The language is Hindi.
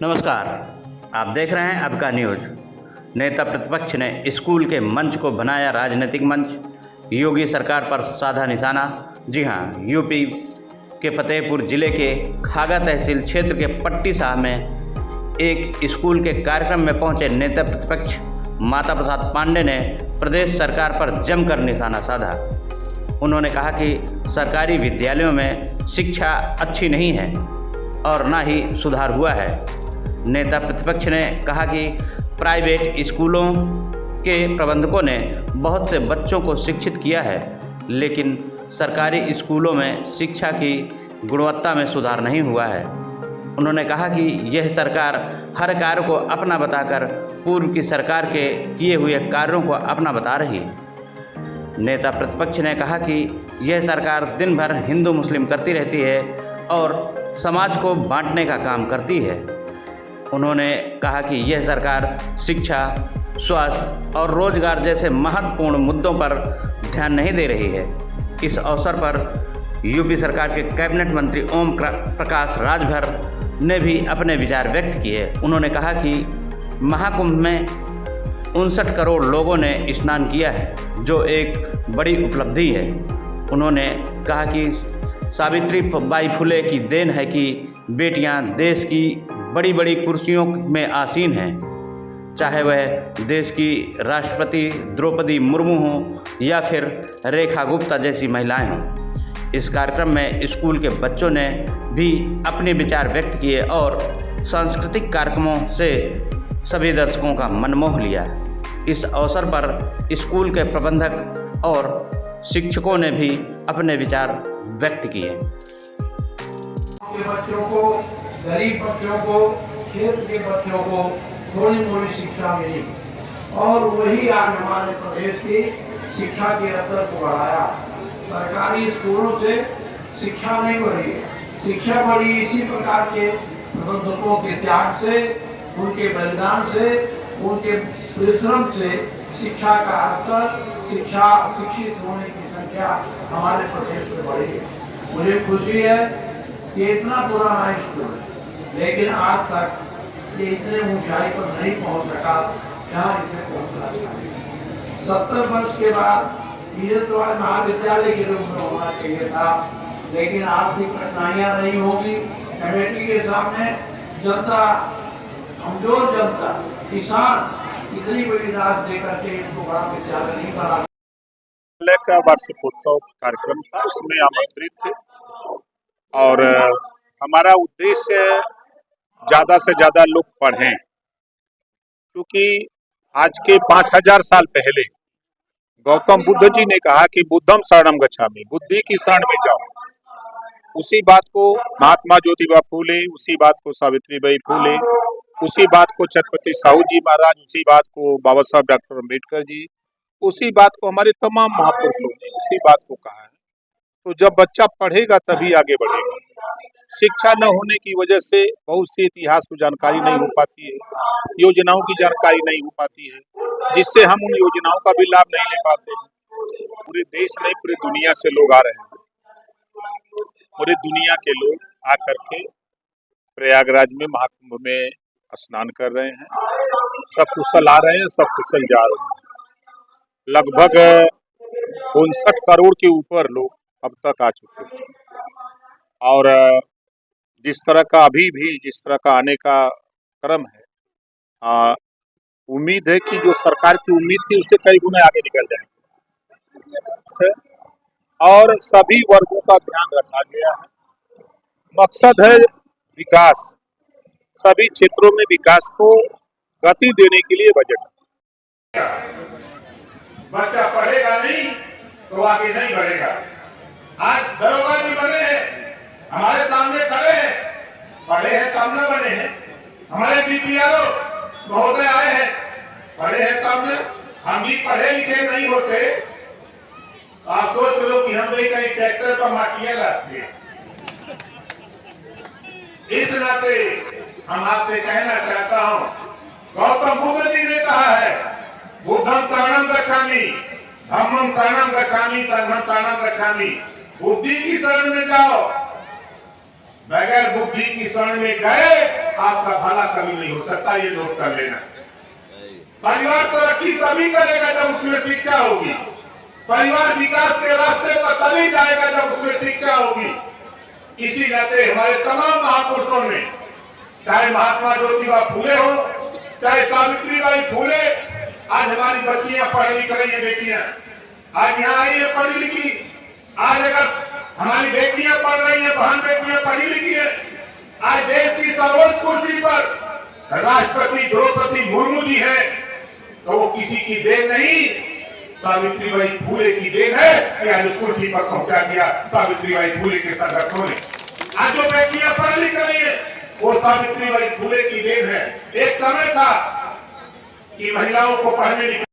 नमस्कार, आप देख रहे हैं अब का न्यूज़। नेता प्रतिपक्ष ने स्कूल के मंच को बनाया राजनीतिक मंच। योगी सरकार पर साधा निशाना। जी हां, यूपी के फतेहपुर जिले के खागा तहसील क्षेत्र के पट्टी शाह में एक स्कूल के कार्यक्रम में पहुंचे नेता प्रतिपक्ष माता प्रसाद पांडे ने प्रदेश सरकार पर जमकर निशाना साधा। उन्होंने कहा कि सरकारी विद्यालयों में शिक्षा अच्छी नहीं है और ना ही सुधार हुआ है। नेता प्रतिपक्ष ने कहा कि प्राइवेट स्कूलों के प्रबंधकों ने बहुत से बच्चों को शिक्षित किया है, लेकिन सरकारी स्कूलों में शिक्षा की गुणवत्ता में सुधार नहीं हुआ है। उन्होंने कहा कि यह सरकार हर कार्य को अपना बताकर पूर्व की सरकार के किए हुए कार्यों को अपना बता रही है। नेता प्रतिपक्ष ने कहा कि यह सरकार दिन भर हिंदू मुस्लिम करती रहती है और समाज को बांटने का काम करती है। उन्होंने कहा कि यह सरकार शिक्षा, स्वास्थ्य और रोजगार जैसे महत्वपूर्ण मुद्दों पर ध्यान नहीं दे रही है। इस अवसर पर यूपी सरकार के कैबिनेट मंत्री ओम प्रकाश राजभर ने भी अपने विचार व्यक्त किए। उन्होंने कहा कि महाकुंभ में 59 करोड़ लोगों ने स्नान किया है, जो एक बड़ी उपलब्धि है। उन्होंने कहा कि सावित्री बाई फुले की देन है कि बेटियां देश की बड़ी बड़ी कुर्सियों में आसीन हैं, चाहे वह देश की राष्ट्रपति द्रौपदी मुर्मू हों या फिर रेखा गुप्ता जैसी महिलाएं हों। इस कार्यक्रम में स्कूल के बच्चों ने भी अपने विचार व्यक्त किए और सांस्कृतिक कार्यक्रमों से सभी दर्शकों का मन मोह लिया। इस अवसर पर स्कूल के प्रबंधक और शिक्षकों ने भी अपने विचार व्यक्त किए। बच्चों को, गरीब बच्चों को, क्षेत्र के बच्चों को थोड़ी थोड़ी शिक्षा मिली और वही आज हमारे प्रदेश की शिक्षा के स्तर को बढ़ाया। सरकारी स्कूलों से शिक्षा नहीं बढ़ी, शिक्षा बढ़ी इसी प्रकार के प्रबंधकों के त्याग से, उनके बलिदान से, उनके परिश्रम से शिक्षा का स्तर, शिक्षित होने की संख्या हमारे प्रदेश में बढ़ी है। मुझे खुशी है कि इतना पुराना स्कूल लेकिन आज तक ये इतने ऊंचाई पर नहीं पहुंच सका जहां इसे पहुंचना चाहिए। 70 वर्ष के बाद ये तो महाविद्यालय के रूप में होना चाहिए था, लेकिन आर्थिक कठिनाइयां नहीं होगी। कमेटी के सामने जनता, कमजोर जनता, किसान इतनी बड़ी राशि देकर के इसको बड़ा विद्यालय नहीं बना। का वार्षिकोत्सव कार्यक्रम था, उसमें आमंत्रित थे और हमारा उद्देश्य ज़्यादा से ज़्यादा लोग पढ़ें, क्योंकि आज के 5000 साल पहले गौतम बुद्ध जी ने कहा कि बुद्धम शरणम गच्छामि, बुद्धि की शरण में जाओ। उसी बात को महात्मा ज्योतिबा फूले, उसी बात को सावित्रीबाई फूले, उसी बात को छत्रपति साहू जी महाराज, उसी बात को बाबा साहब डॉक्टर अम्बेडकर जी, उसी बात को हमारे तमाम महापुरुषों ने उसी बात को कहा है। तो जब बच्चा पढ़ेगा तभी आगे बढ़ेगा। शिक्षा न होने की वजह से बहुत सी इतिहास को जानकारी नहीं हो पाती है, योजनाओं की जानकारी नहीं हो पाती है, जिससे हम उन योजनाओं का भी लाभ नहीं ले पाते हैं। पूरे देश नहीं, पूरे दुनिया से लोग आ रहे हैं। पूरे दुनिया के लोग आकर के प्रयागराज में महाकुंभ में स्नान कर रहे हैं। सब कुशल आ रहे हैं, सब कुशल जा रहे हैं। लगभग 59 करोड़ के ऊपर लोग अब तक आ चुके हैं और जिस तरह का अभी भी जिस तरह का आने का क्रम है, उम्मीद है कि जो सरकार की उम्मीद थी उससे कई गुना आगे निकल जाएंगे और सभी वर्गों का ध्यान रखा गया है। मकसद है विकास, सभी क्षेत्रों में विकास को गति देने के लिए बजट। बच्चा पढ़ेगा नहीं तो आगे नहीं बढ़ेगा। आज दरोगा भी बने हैं, हमारे सामने खड़े हैं, पढ़े हैं तब न बने हैं। हमारे बीपीआरओ महोदय आए हैं, पढ़े हैं तब न। हम भी पढ़े लिखे नहीं होते, आप सोच लो कि हम भी कहीं ट्रैक्टर पर माटियां लाते। इस नाते हम आपसे कहना चाहता हूं, गौतम बुद्ध जी ने कहा है, बुद्धम शरणम गच्छामि, धम्मम शरणम गच्छामि, संघम शरणम गच्छामि। बुद्धि की शरण में जाओ, बगैर बुद्धि की शरण में गए आपका भला कभी नहीं हो सकता, ये नोट कर लेना। परिवार तरक्की तभी करेगा जब उसमें शिक्षा होगी। परिवार विकास के रास्ते पर तभी जाएगा जब उसमें शिक्षा होगी। इसी नाते हमारे तमाम महापुरुषों ने, चाहे महात्मा ज्योतिबा फूले हो, चाहे सावित्रीबाई फूले, आज हमारी बच्चियां पढ़ लिख रही है, बेटियां आज यहाँ आई है पढ़ी लिखी। आज अगर हमारी बेटियां पढ़ रही है, बहन बेटियां पढ़ी लिखी है, आज देश की सर्वोच्च कुर्सी पर राष्ट्रपति द्रौपदी मुर्मू जी है, तो वो किसी की देन नहीं, सावित्रीबाई फूले की देन है कि आज उस कुर्सी पर पहुंचा दिया सावित्रीबाई फूले के संगठनों ने। आज जो बेटियां पढ़ लिख रही है वो सावित्रीबाई फूले की देन है। एक समय था कि महिलाओं को पढ़ने लिखने